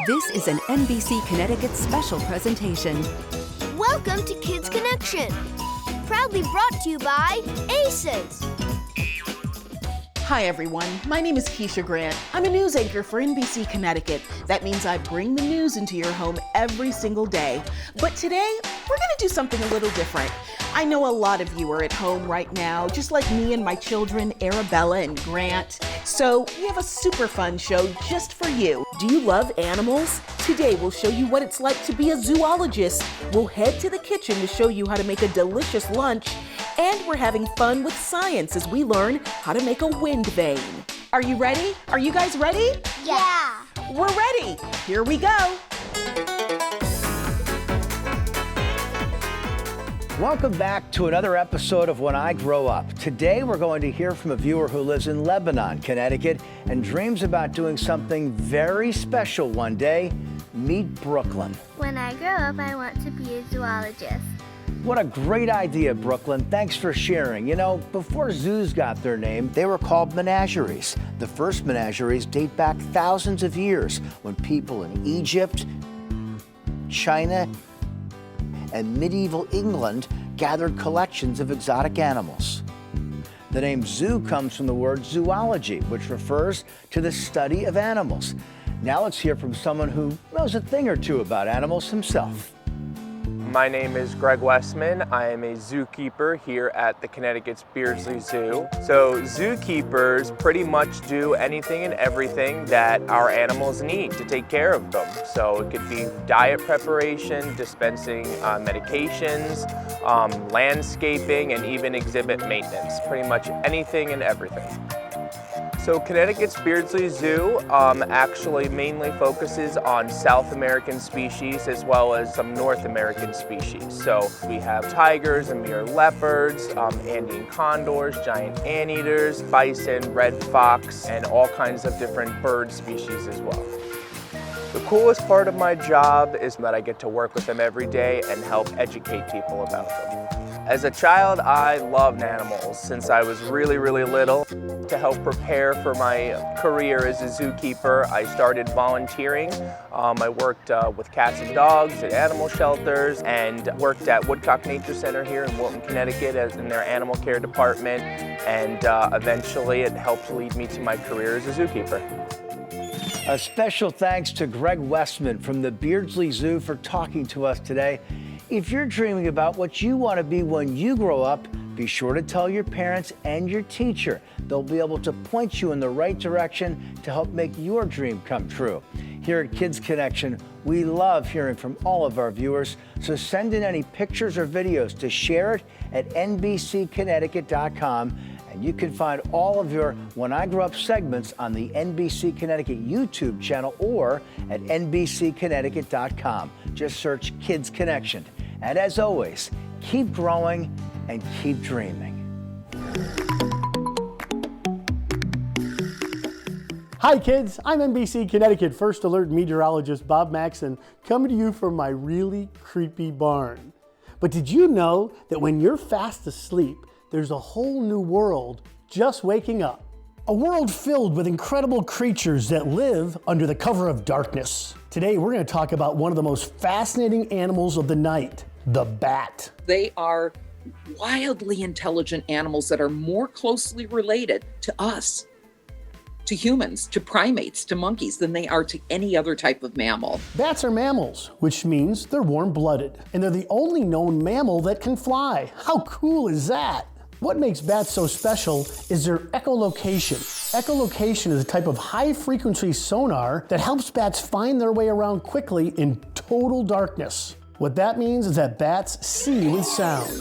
This is an NBC Connecticut special presentation. Welcome to Kids Connection, proudly brought to you by ACES. Hi everyone, my name is Keisha Grant. I'm a news anchor for NBC Connecticut. That means I bring the news into your home every single day. But today, we're gonna do something a little different. I know a lot of you are at home right now, just like me and my children, Arabella and Grant. So we have a super fun show just for you. Do you love animals? Today we'll show you what it's like to be a zoologist. We'll head to the kitchen to show you how to make a delicious lunch. And we're having fun with science as we learn how to make a wind vane. Are you ready? Are you guys ready? Yeah. We're ready. Here we go. Welcome back to another episode of When I Grow Up. Today we're going to hear from a viewer who lives in Lebanon, Connecticut, and dreams about doing something very special one day. Meet Brooklyn. When I grow up, I want to be a zoologist. What a great idea, Brooklyn. Thanks for sharing. You know, before zoos got their name, they were called menageries. The first menageries date back thousands of years when people in Egypt, China, and medieval England gathered collections of exotic animals. The name zoo comes from the word zoology, which refers to the study of animals. Now let's hear from someone who knows a thing or two about animals himself. My name is Greg Westman. I am a zookeeper here at the Connecticut's Beardsley Zoo. So zookeepers pretty much do anything and everything that our animals need to take care of them. So it could be diet preparation, dispensing medications, landscaping, and even exhibit maintenance. Pretty much anything and everything. So Connecticut's Beardsley Zoo actually mainly focuses on South American species as well as some North American species. So we have tigers, Amur leopards, Andean condors, giant anteaters, bison, red fox, and all kinds of different bird species as well. The coolest part of my job is that I get to work with them every day and help educate people about them. As a child, I loved animals since I was really, really little. To help prepare for my career as a zookeeper, I started volunteering. I worked with cats and dogs at animal shelters and worked at Woodcock Nature Center here in Wilton, Connecticut in their animal care department. And eventually it helped lead me to my career as a zookeeper. A special thanks to Greg Westman from the Beardsley Zoo for talking to us today. If you're dreaming about what you want to be when you grow up, be sure to tell your parents and your teacher. They'll be able to point you in the right direction to help make your dream come true. Here at Kids Connection, we love hearing from all of our viewers, so send in any pictures or videos to share it at NBCConnecticut.com. And you can find all of your When I Grow Up segments on the NBC Connecticut YouTube channel or at NBCConnecticut.com. Just search Kids Connection. And as always, keep growing and keep dreaming. Hi kids, I'm NBC Connecticut First Alert meteorologist Bob Maxon coming to you from my really creepy barn. But did you know that when you're fast asleep, there's a whole new world just waking up? A world filled with incredible creatures that live under the cover of darkness. Today we're going to talk about one of the most fascinating animals of the night, the bat. They are wildly intelligent animals that are more closely related to us, to humans, to primates, to monkeys than they are to any other type of mammal. Bats are mammals, which means they're warm-blooded, and they're the only known mammal that can fly. How cool is that? What makes bats so special is their echolocation. Echolocation is a type of high-frequency sonar that helps bats find their way around quickly in total darkness. What that means is that bats see with sound.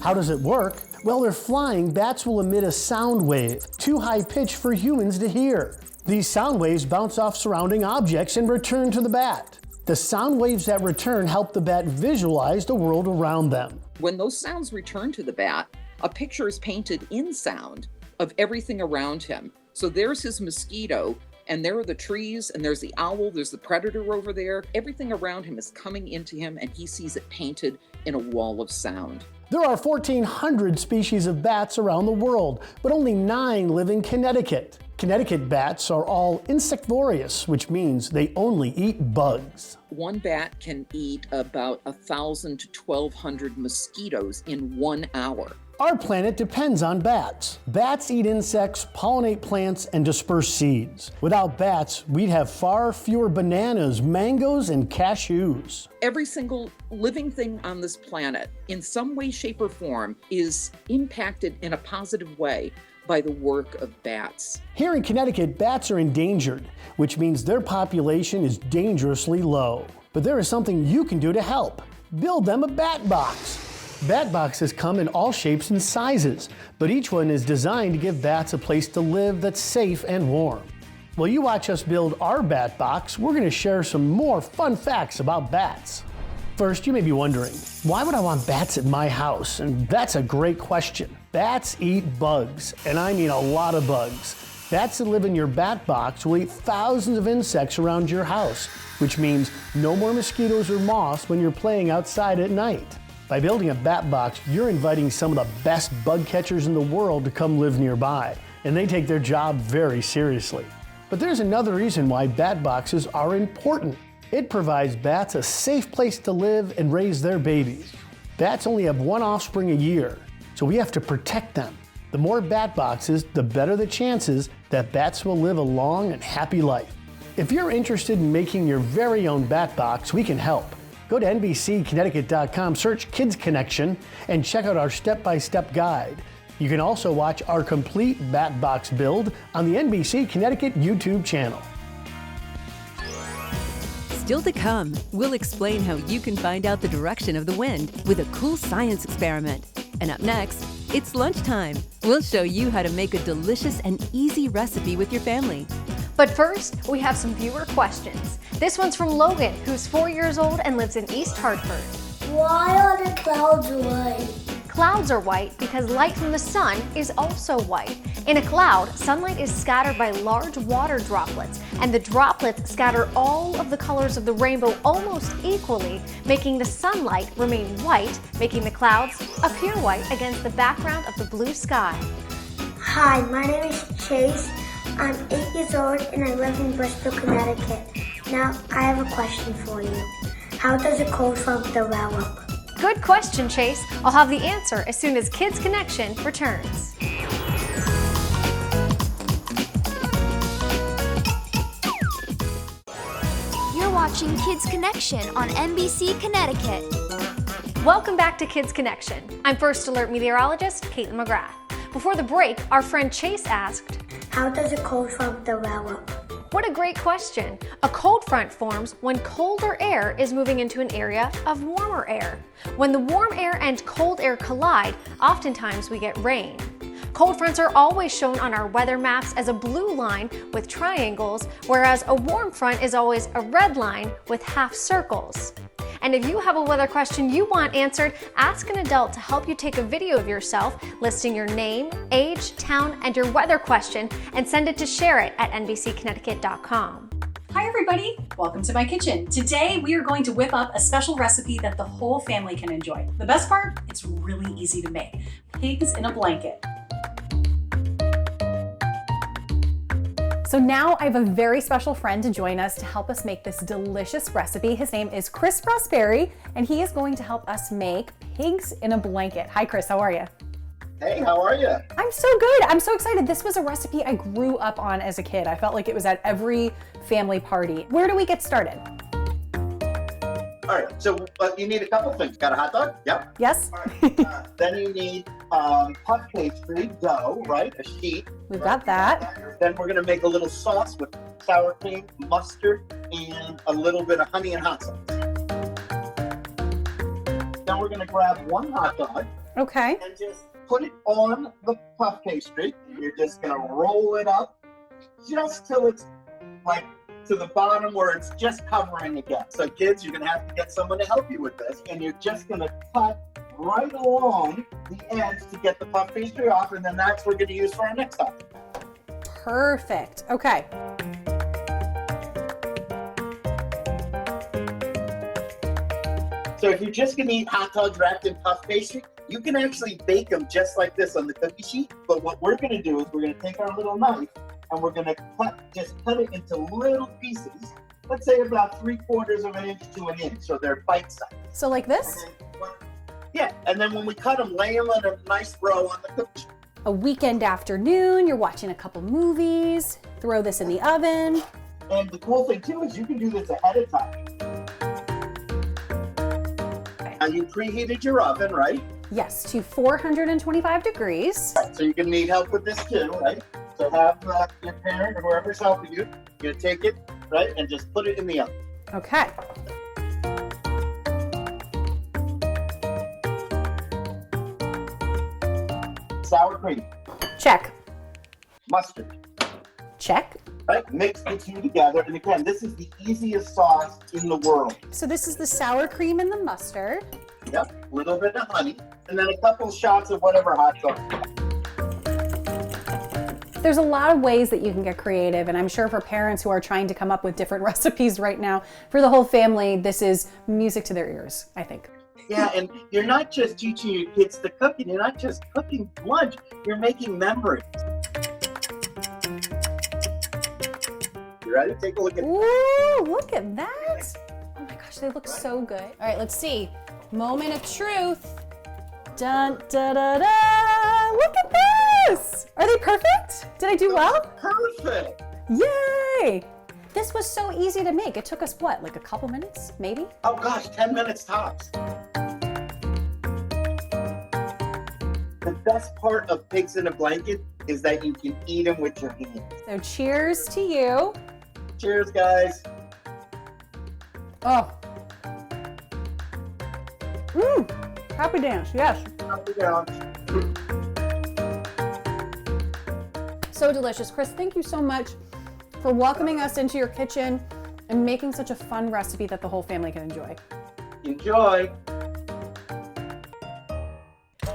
How does it work? While they're flying, bats will emit a sound wave, too high-pitched for humans to hear. These sound waves bounce off surrounding objects and return to the bat. The sound waves that return help the bat visualize the world around them. When those sounds return to the bat, a picture is painted in sound of everything around him. So there's his mosquito, and there are the trees, and there's the owl, there's the predator over there. Everything around him is coming into him, and he sees it painted in a wall of sound. There are 1,400 species of bats around the world, but only 9 live in Connecticut. Connecticut bats are all insectivorous, which means they only eat bugs. One bat can eat about 1,000 to 1,200 mosquitoes in 1 hour. Our planet depends on bats. Bats eat insects, pollinate plants, and disperse seeds. Without bats, we'd have far fewer bananas, mangoes, and cashews. Every single living thing on this planet, in some way, shape, or form, is impacted in a positive way by the work of bats. Here in Connecticut, bats are endangered, which means their population is dangerously low. But there is something you can do to help. Build them a bat box. Bat boxes come in all shapes and sizes, but each one is designed to give bats a place to live that's safe and warm. While you watch us build our bat box, we're going to share some more fun facts about bats. First, you may be wondering, why would I want bats at my house? And that's a great question. Bats eat bugs, and I mean a lot of bugs. Bats that live in your bat box will eat thousands of insects around your house, which means no more mosquitoes or moths when you're playing outside at night. By building a bat box, you're inviting some of the best bug catchers in the world to come live nearby, and they take their job very seriously. But there's another reason why bat boxes are important. It provides bats a safe place to live and raise their babies. Bats only have one offspring a year, so we have to protect them. The more bat boxes, the better the chances that bats will live a long and happy life. If you're interested in making your very own bat box, we can help. Go to NBCConnecticut.com, search Kids Connection, and check out our step-by-step guide. You can also watch our complete bat box build on the NBC Connecticut YouTube channel. Still to come, we'll explain how you can find out the direction of the wind with a cool science experiment. And up next, it's lunchtime. We'll show you how to make a delicious and easy recipe with your family. But first, we have some viewer questions. This one's from Logan, who's 4 years old and lives in East Hartford. Why are the clouds white? Clouds are white because light from the sun is also white. In a cloud, sunlight is scattered by large water droplets, and the droplets scatter all of the colors of the rainbow almost equally, making the sunlight remain white, making the clouds appear white against the background of the blue sky. Hi, my name is Chase. I'm 8 years old and I live in Bristol, Connecticut. Now, I have a question for you. How does a cold front develop? Good question, Chase. I'll have the answer as soon as Kids Connection returns. You're watching Kids Connection on NBC Connecticut. Welcome back to Kids Connection. I'm First Alert meteorologist Caitlin McGrath. Before the break, our friend Chase asked, how does a cold front develop? What a great question. A cold front forms when colder air is moving into an area of warmer air. When the warm air and cold air collide, oftentimes we get rain. Cold fronts are always shown on our weather maps as a blue line with triangles, whereas a warm front is always a red line with half circles. And if you have a weather question you want answered, ask an adult to help you take a video of yourself listing your name, age, town, and your weather question, and send it to shareIt@NBCConnecticut.com. Hi everybody, welcome to my kitchen. Today we are going to whip up a special recipe that the whole family can enjoy. The best part, it's really easy to make. Pigs in a blanket. So now I have a very special friend to join us to help us make this delicious recipe. His name is Chris Prosperi, and he is going to help us make pigs in a blanket. Hi Chris, how are you? Hey, how are you? I'm so good. I'm so excited. This was a recipe I grew up on as a kid. I felt like it was at every family party. Where do we get started? All right, so you need a couple things. Got a hot dog? Yep. Yes. All right. Then you need puff pastry dough, right? A sheet. We've got that. Then we're gonna make a little sauce with sour cream, mustard, and a little bit of honey and hot sauce. Then we're gonna grab one hot dog. Okay. And just put it on the puff pastry. You're just gonna roll it up just till it's like to the bottom where it's just covering again. So kids, you're gonna have to get someone to help you with this, and you're just gonna cut right along the edge to get the puff pastry off, and then that's what we're gonna use for our next time. Perfect. Okay. So if you're just gonna eat hot dogs wrapped in puff pastry, you can actually bake them just like this on the cookie sheet. But what we're gonna do is we're gonna take our little knife and we're gonna just cut it into little pieces. Let's say about 3/4 of an inch to an inch, so they're bite size. So like this? Yeah, and then when we cut them, lay them in a nice row on the cookie sheet. A weekend afternoon, you're watching a couple movies, throw this in the oven. And the cool thing too is you can do this ahead of time. Now you preheated your oven, right? Yes, to 425 degrees. Right, so you're gonna need help with this too, right? So have your parent or whoever's helping you, you're gonna take it, right, and just put it in the oven. Okay. Sour cream. Check. Mustard. Check. Right, mix the two together, and again, this is the easiest sauce in the world. So this is the sour cream and the mustard. Yep, a little bit of honey, and then a couple shots of whatever hot sauce. There's a lot of ways that you can get creative, and I'm sure for parents who are trying to come up with different recipes right now, for the whole family, this is music to their ears, I think. Yeah, and you're not just teaching your kids to cook, and you're not just cooking lunch, you're making memories. You ready? Take a look at Ooh, look at that. Oh my gosh, they look so good. All right, let's see. Moment of truth. Dun, da, da, da. Look at this. Are they perfect? Did I do well? Perfect. Yay. This was so easy to make. It took us what, like a couple minutes, maybe? Oh gosh, 10 minutes tops. The best part of pigs in a blanket is that you can eat them with your hands. So cheers to you. Cheers, guys. Oh. Happy dance, yes. Happy dance. So delicious. Chris, thank you so much for welcoming us into your kitchen and making such a fun recipe that the whole family can enjoy. Enjoy.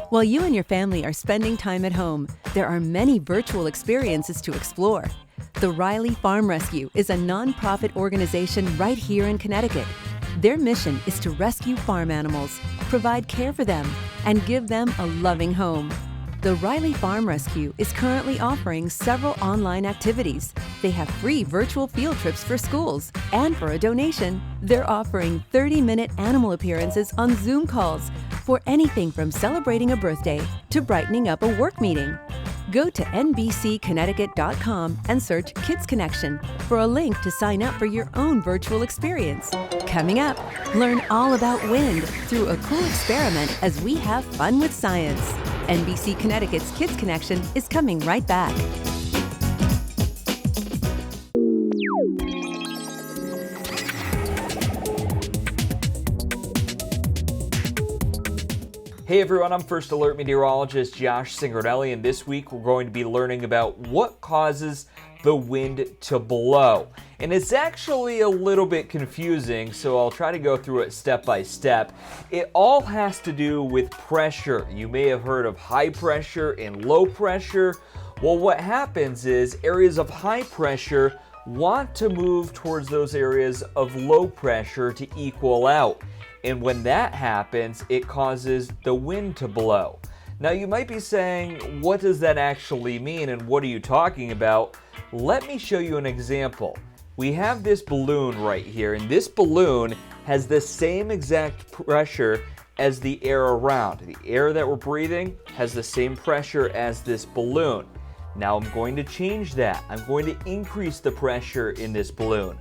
While you and your family are spending time at home, there are many virtual experiences to explore. The Riley Farm Rescue is a nonprofit organization right here in Connecticut. Their mission is to rescue farm animals, provide care for them, and give them a loving home. The Riley Farm Rescue is currently offering several online activities. They have free virtual field trips for schools, and for a donation, they're offering 30-minute animal appearances on Zoom calls for anything from celebrating a birthday to brightening up a work meeting. Go to NBCConnecticut.com and search Kids Connection for a link to sign up for your own virtual experience. Coming up, learn all about wind through a cool experiment as we have fun with science. NBC Connecticut's Kids Connection is coming right back. Hey everyone, I'm First Alert Meteorologist Josh Signorelli, and this week we're going to be learning about what causes the wind to blow. And it's actually a little bit confusing, so I'll try to go through it step by step. It all has to do with pressure. You may have heard of high pressure and low pressure. Well, what happens is areas of high pressure want to move towards those areas of low pressure to equal out. And when that happens, it causes the wind to blow. Now you might be saying, what does that actually mean and what are you talking about? Let me show you an example. We have this balloon right here, and this balloon has the same exact pressure as the air around. The air that we're breathing has the same pressure as this balloon. Now I'm going to change that. I'm going to increase the pressure in this balloon.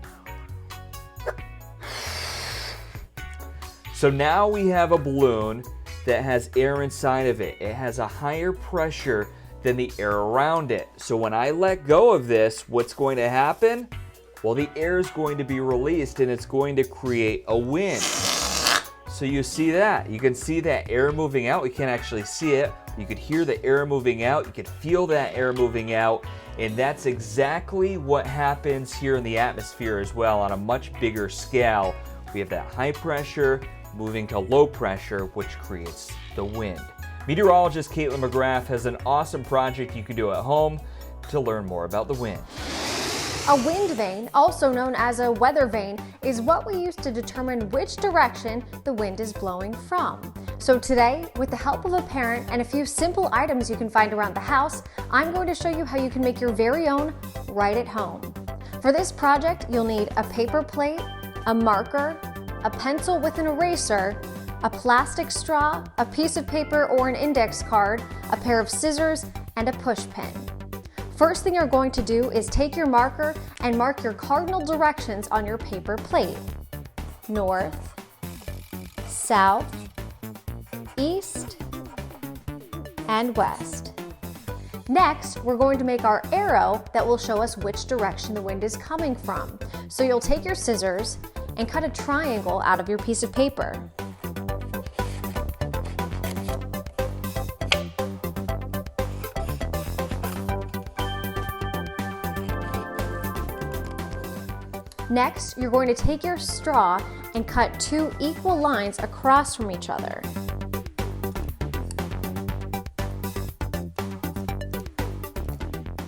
So now we have a balloon that has air inside of it. It has a higher pressure than the air around it. So when I let go of this, what's going to happen? Well, the air is going to be released and it's going to create a wind. So you see that. You can see that air moving out. We can't actually see it. You could hear the air moving out. You could feel that air moving out. And that's exactly what happens here in the atmosphere as well on a much bigger scale. We have that high pressure moving to low pressure, which creates the wind. Meteorologist Caitlin McGrath has an awesome project you can do at home to learn more about the wind. A wind vane, also known as a weather vane, is what we use to determine which direction the wind is blowing from. So today, with the help of a parent and a few simple items you can find around the house, I'm going to show you how you can make your very own right at home. For this project, you'll need a paper plate, a marker, a pencil with an eraser, a plastic straw, a piece of paper or an index card, a pair of scissors, and a push pin. First thing you're going to do is take your marker and mark your cardinal directions on your paper plate. North, south, east, and west. Next, we're going to make our arrow that will show us which direction the wind is coming from. So you'll take your scissors and cut a triangle out of your piece of paper. Next, you're going to take your straw and cut 2 equal lines across from each other.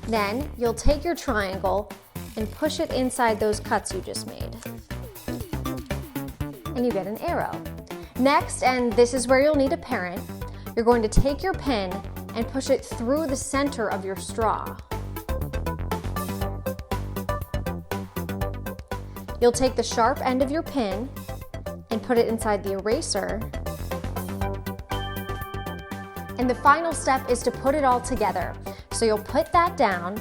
Then, you'll take your triangle and push it inside those cuts you just made. And you get an arrow. Next, and this is where you'll need a parent, you're going to take your pin and push it through the center of your straw. You'll take the sharp end of your pin and put it inside the eraser. And the final step is to put it all together. So you'll put that down.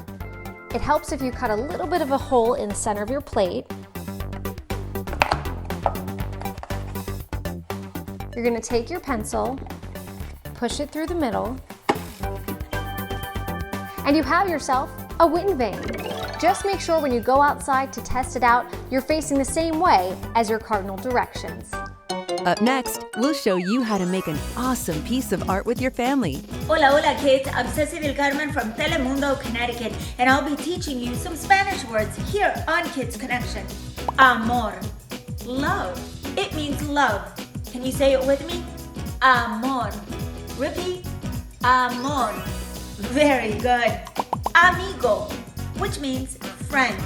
It helps if you cut a little bit of a hole in the center of your plate. You're going to take your pencil, push it through the middle, and you have yourself a wind vane. Just make sure when you go outside to test it out, you're facing the same way as your cardinal directions. Up next, we'll show you how to make an awesome piece of art with your family. Hola, hola kids, I'm Ceci del Carmen from Telemundo, Connecticut, and I'll be teaching you some Spanish words here on Kids Connection. Amor, love. It means love. Can you say it with me? Amor. Repeat. Amor. Very good. Amigo, which means friend.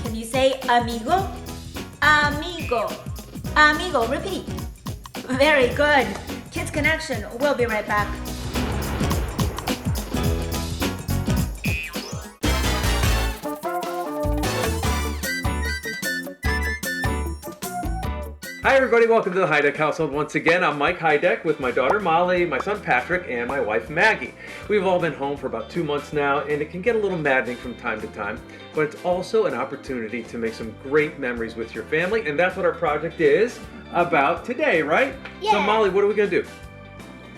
Can you say amigo? Amigo. Amigo, repeat. Very good. Kids Connection, we'll be right back. Hi everybody, welcome to the Heideck household. Once again, I'm Mike Heideck with my daughter Molly, my son Patrick, and my wife Maggie. We've all been home for about 2 months now, and it can get a little maddening from time to time, but it's also an opportunity to make some great memories with your family, and that's what our project is about today, right? Yeah. So Molly, what are we gonna do?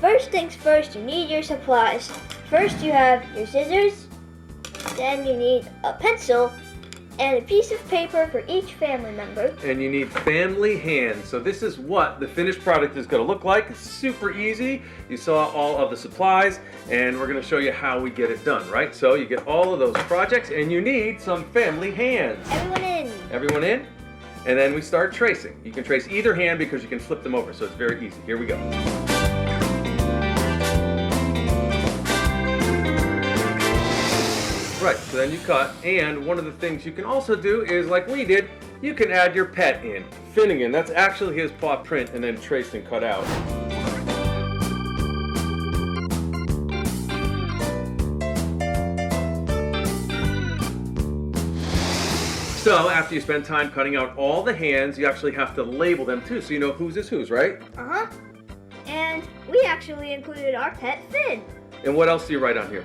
First things first, you need your supplies. First you have your scissors, then you need a pencil, and a piece of paper for each family member. And you need family hands. So this is what the finished product is going to look like. It's super easy. You saw all of the supplies, and we're going to show you how we get it done, right? So you get all of those projects, and you need some family hands. Everyone in. Everyone in? And then we start tracing. You can trace either hand because you can flip them over, so it's very easy. Here we go. Right, so then you cut, and one of the things you can also do is, like we did, you can add your pet in. Finnegan, that's actually his paw print and then traced and cut out. So after you spend time cutting out all the hands, you actually have to label them too, so you know whose is whose, right? Uh-huh. And we actually included our pet Finn. And what else do you write on here?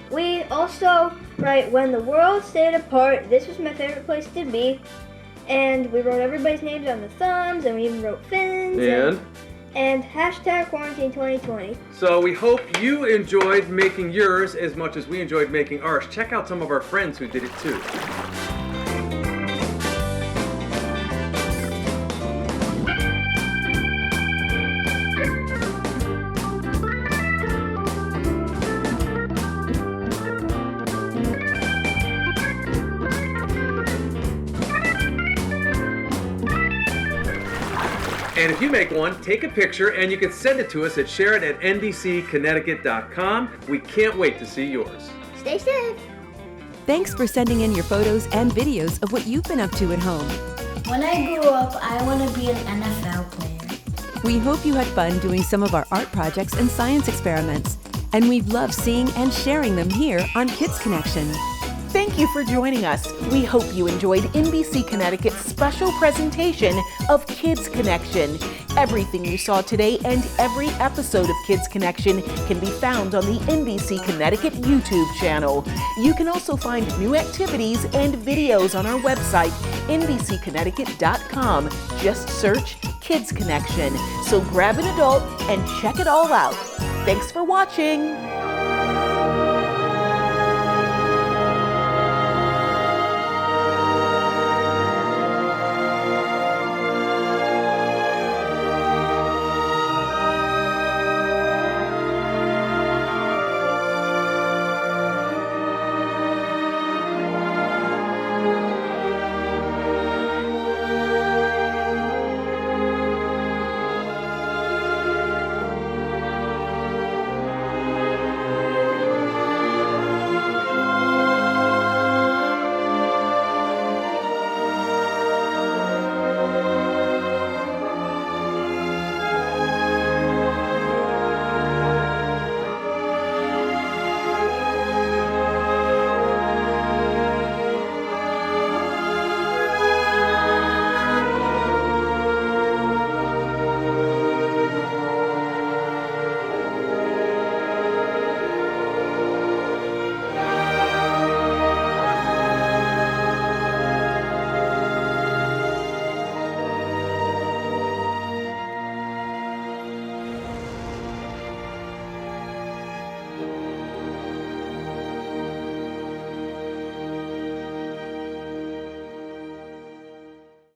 We also write when the world stayed apart, this was my favorite place to be. And we wrote everybody's names on the thumbs, and we even wrote Finn's. And hashtag quarantine 2020. So we hope you enjoyed making yours as much as we enjoyed making ours. Check out some of our friends who did it too. And if you make one, take a picture and you can send it to us at shareit@nbcconnecticut.com. We can't wait to see yours. Stay safe. Thanks for sending in your photos and videos of what you've been up to at home. When I grow up, I want to be an NFL player. We hope you had fun doing some of our art projects and science experiments, and we've loved seeing and sharing them here on Kids Connection. Thank you for joining us. We hope you enjoyed NBC Connecticut's special presentation of Kids Connection. Everything you saw today and every episode of Kids Connection can be found on the NBC Connecticut YouTube channel. You can also find new activities and videos on our website, nbcconnecticut.com. Just search Kids Connection. So grab an adult and check it all out. Thanks for watching.